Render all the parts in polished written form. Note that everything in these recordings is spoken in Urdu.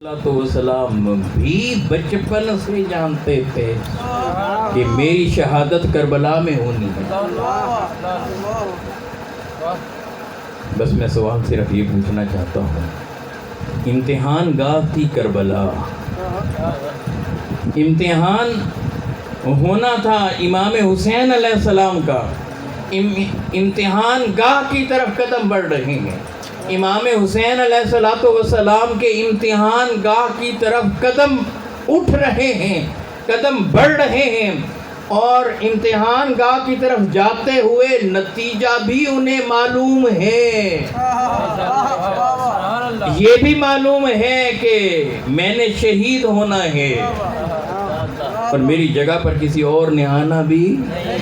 والسلام بھی بچپن سے جانتے تھے کہ میری شہادت کربلا میں ہونی ہے۔ بس میں سوال صرف یہ پوچھنا چاہتا ہوں، امتحان گاہ تھی کربلا، امتحان ہونا تھا امام حسین علیہ السلام کا، امتحان گاہ کی طرف قدم بڑھ رہے ہیں۔ امام حسین علیہ السلام کے امتحان گاہ کی طرف قدم اٹھ رہے ہیں، قدم بڑھ رہے ہیں، اور امتحان گاہ کی طرف جاتے ہوئے نتیجہ بھی انہیں معلوم ہے۔ یہ بھی معلوم ہے کہ میں نے شہید ہونا ہے اور میری جگہ پر کسی اور نے آنا بھی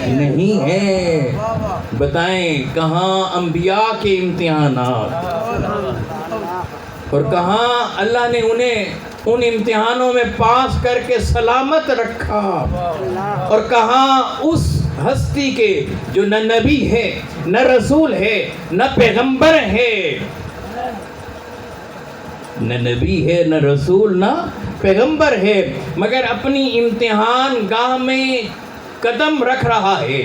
نہیں ہے۔ بتائیں کہاں انبیاء کے امتحانات، اور کہاں اللہ نے انہیں ان امتحانوں میں پاس کر کے سلامت رکھا، اور کہاں اس ہستی کے جو نہ نبی ہے، نہ رسول ہے، نہ پیغمبر ہے، نہ نبی ہے، نہ رسول، نہ پیغمبر ہے، مگر اپنی امتحان گاہ میں قدم رکھ رہا ہے،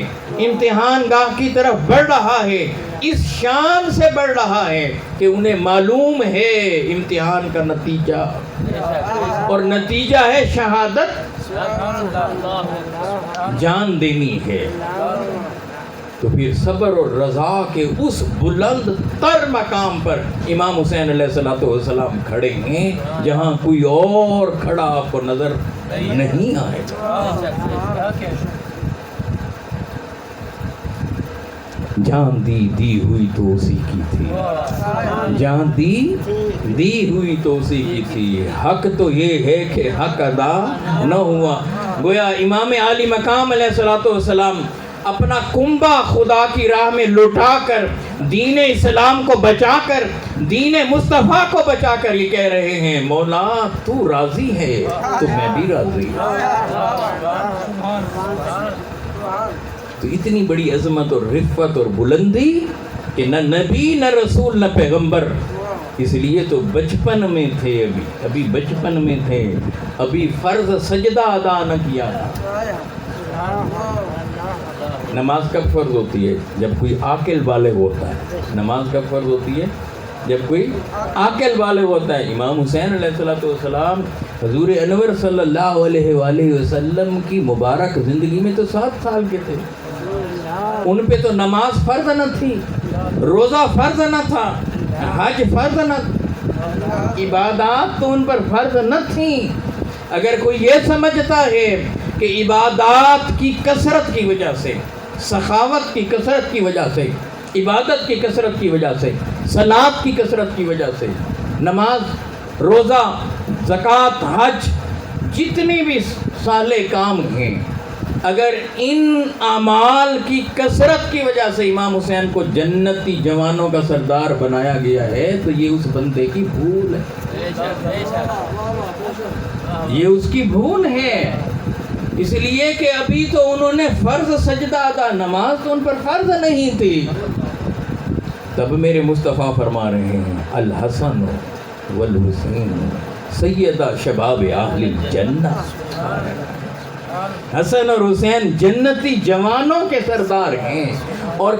امتحان گاہ کی طرف بڑھ رہا ہے، اس شان سے بڑھ رہا ہے کہ انہیں معلوم ہے امتحان کا نتیجہ، اور نتیجہ ہے شہادت، جان دینی ہے۔ تو پھر صبر اور رضا کے اس بلند تر مقام پر امام حسین علیہ السلام کھڑے ہیں جہاں کوئی اور کھڑا آپ کو نظر نہیں آئے گا۔ جان دی ہوئی تو اسی کی تھی، جان دی ہوئی تو اسی کی تھی، حق تو یہ ہے کہ حق ادا نہ ہوا۔ گویا امام عالی مقام علیہ السلام اپنا کنبہ خدا کی راہ میں لٹا کر، دین اسلام کو بچا کر، دین مصطفیٰ کو بچا کر یہ کہہ رہے ہیں، مولا تو راضی ہے تو میں بھی راضی ہوں۔ تو اتنی بڑی عظمت اور رفعت اور بلندی کہ نہ نبی، نہ رسول، نہ پیغمبر، اس لیے تو بچپن میں تھے، ابھی بچپن میں تھے، ابھی فرض سجدہ ادا نہ کیا تھا۔ نماز کب فرض ہوتی ہے؟ جب کوئی عاقل بالغ ہوتا ہے۔ نماز کب فرض ہوتی ہے؟ جب کوئی عاقل بالغ ہوتا ہے۔ امام حسین علیہ السلام حضور انور صلی اللہ علیہ وآلہ وسلم کی مبارک زندگی میں تو 7 سال کے تھے، ان پہ تو نماز فرض نہ تھی، روزہ فرض نہ تھا، حج فرض نہ تھا، عبادات تو ان پر فرض نہ تھیں۔ اگر کوئی یہ سمجھتا ہے کہ عبادات کی کثرت کی وجہ سے، سخاوت کی کثرت کی وجہ سے، عبادت کی کثرت کی وجہ سے، صلاۃ کی کثرت کی وجہ سے، نماز، روزہ، زکوٰۃ، حج، جتنی بھی صالح کام ہیں، اگر ان اعمال کی کثرت کی وجہ سے امام حسین کو جنتی جوانوں کا سردار بنایا گیا ہے تو یہ اس بندے کی بھول ہے، یہ اس کی بھول ہے۔ اس لیے کہ ابھی تو انہوں نے فرض سجدہ ادا، نماز تو ان پر فرض نہیں تھی۔ تب میرے مصطفیٰ فرما رہے ہیں، الحسن والحسین سیدہ شباب اہل الجنہ، حسن اور حسین جنتی جوانوں کے سردار ہیں، اور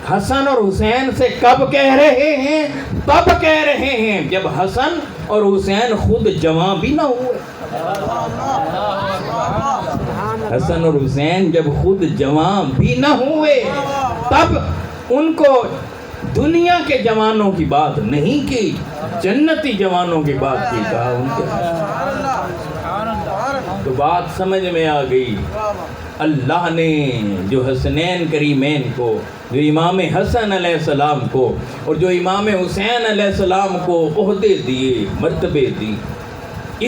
حسن اور حسین سے کب کہہ رہے ہیں؟ تب کہہ رہے ہیں جب حسن اور حسین خود جوان بھی نہ ہوئے۔ حسن اور حسین جب خود جوان بھی نہ ہوئے تب ان کو دنیا کے جوانوں کی بات نہیں کی، جنتی جوانوں کی بات کی، کہا ان کے۔ تو بات سمجھ میں آ گئی، اللہ نے جو حسنین کریمین کو، جو امام حسن علیہ السلام کو اور جو امام حسین علیہ السلام کو عہدے دیے، مرتبے دی،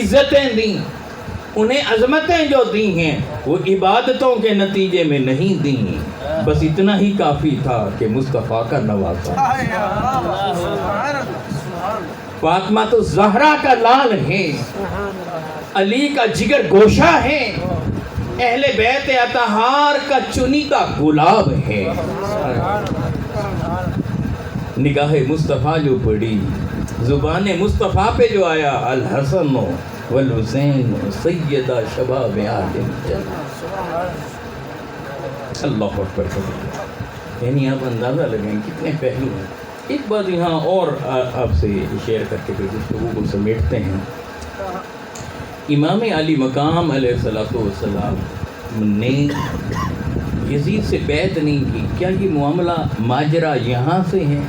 عزتیں دیں، انہیں عظمتیں جو دی ہیں وہ عبادتوں کے نتیجے میں نہیں دیں، بس اتنا ہی کافی تھا کہ مصطفیٰ کا نواسا۔ فاطمہ تو زہرا کا لال ہے، علی کا جگر گوشہ ہے، اہل بیت اطہار کا چنیدہ گلاب ہے۔ نگاہ مصطفیٰ جو پڑی، زبان مصطفیٰ پہ جو آیا، الحسن والحسین سیدہ شباب عالم جنہ. اللہ اکبر کبیر. یعنی آپ اندازہ لگائیں کتنے پہلو ہیں. ایک بات یہاں اور آپ سے شیئر کر کے گفتگو کو سمیٹتے ہیں. امام علی مقام علیہ السلام نے یزید سے بیعت نہیں کی. کیا یہ معاملہ ماجرا یہاں سے ہے؟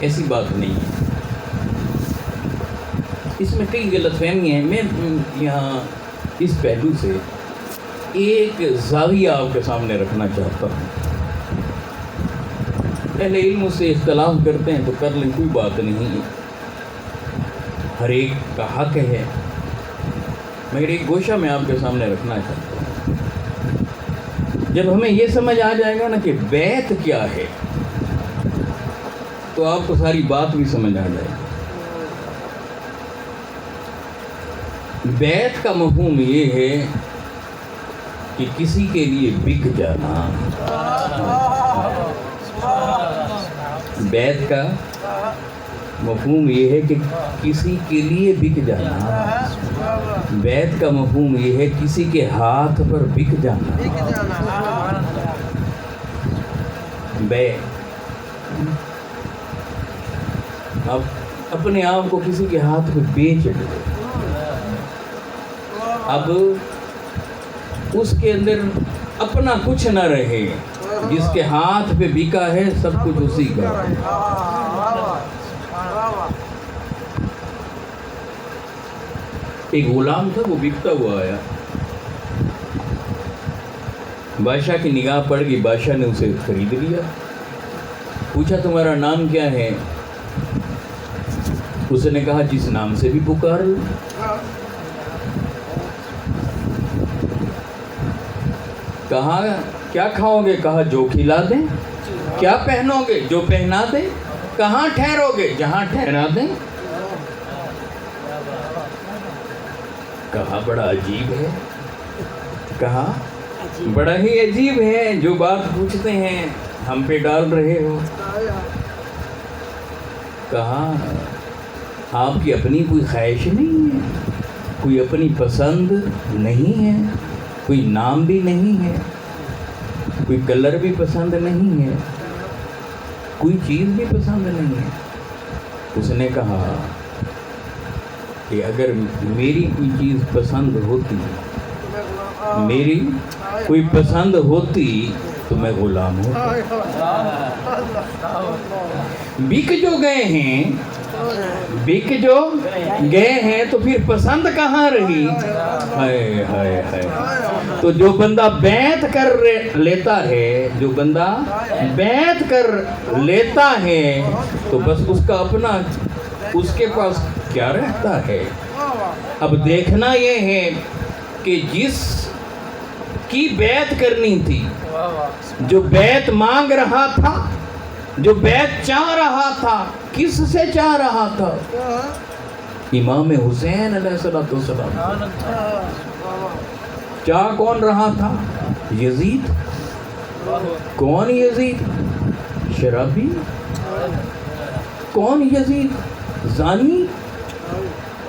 ایسی بات نہیں ہے. اس میں کئی غلط فہمیاں ہیں. میں یہاں اس پہلو سے ایک زاویہ آپ کے سامنے رکھنا چاہتا ہوں. اہل علم سے اختلاف کرتے ہیں تو کر لیں، کوئی بات نہیں، ہر ایک کا حق ہے. مگر ایک گوشہ میں آپ کے سامنے رکھنا چاہتا ہوں. جب ہمیں یہ سمجھ آ جائے گا نا کہ بیعت کیا ہے تو آپ کو ساری بات بھی سمجھ آ جائے گی. بیعت کا مفہوم یہ ہے کہ کسی کے لیے بک جانا. بیعت کا مفہوم یہ ہے کہ کسی کے لیے بک جانا. بیعت کا مفہوم یہ ہے کسی کے ہاتھ پر بک جانا. اب اپنے آپ کو کسی کے ہاتھ پہ بیچ دے. اب اس کے اندر اپنا کچھ نہ رہے. جس کے ہاتھ پہ بکا ہے سب کچھ اسی کا. ایک غلام تھا، وہ بکتا ہوا آیا. بادشاہ کی نگاہ پڑ گئی، بادشاہ نے اسے خرید لیا. پوچھا تمہارا نام کیا ہے؟ اس نے کہا جس نام سے بھی پکار لو. کہا کیا کھاؤ گے؟ کہا جو کھلا دیں. کیا پہنو گے؟ جو پہنا دیں. کہاں ٹھہرو گے؟ جہاں ٹھہرا دیں. کہا بڑا عجیب ہے. کہا بڑا ہی عجیب ہے، جو بات پوچھتے ہیں ہم پہ ڈال رہے ہو. کہا آپ کی اپنی کوئی خواہش نہیں ہے، کوئی اپنی پسند نہیں ہے، کوئی نام بھی نہیں ہے، کوئی کلر بھی پسند نہیں ہے، کوئی چیز بھی پسند نہیں ہے. اس نے کہا کہ اگر میری کوئی چیز پسند ہوتی، میری کوئی پسند ہوتی تو میں غلام ہوتا. بک جو گئے ہیں، بک جو گئے ہیں تو پھر پسند کہاں رہی؟ ہائے ہائے ہائے. تو جو بندہ بیعت کر لیتا ہے، جو بندہ بیعت کر لیتا ہے تو بس اس کا اپنا، اس کے پاس کیا رہتا ہے. اب دیکھنا یہ ہے کہ جس کی بیعت کرنی تھی، جو بیعت مانگ رہا تھا، جو بیعت چاہ رہا تھا، کس سے چاہ رہا تھا؟ امام حسین علیہ السلام. چاہ کون رہا تھا؟ یزید. کون یزید؟ شرابی. کون یزید؟ زانی.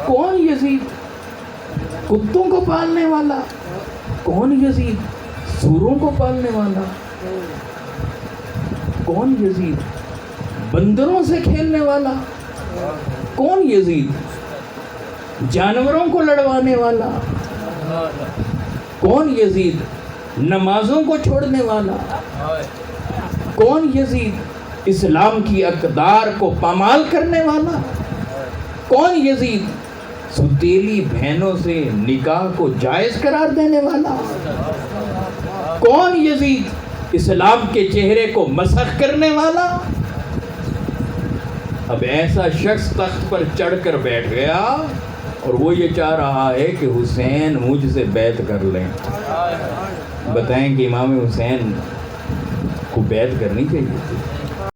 کون یزید؟ کتوں کو پالنے والا. کون یزید؟ سوروں کو پالنے والا. کون یزید؟ بندروں سے کھیلنے والا. کون یزید؟ جانوروں کو لڑوانے والا. کون یزید؟ نمازوں کو چھوڑنے والا. کون یزید؟ اسلام کی اقدار کو پامال کرنے والا. کون یزید؟ ستیلی بہنوں سے نکاح کو جائز قرار دینے والا. کون یزید؟ اسلام کے چہرے کو مسخ کرنے والا. اب ایسا شخص تخت پر چڑھ کر بیٹھ گیا اور وہ یہ چاہ رہا ہے کہ حسین مجھ سے بیعت کر لیں. بتائیں کہ امام حسین کو بیعت کرنی چاہیے تھی.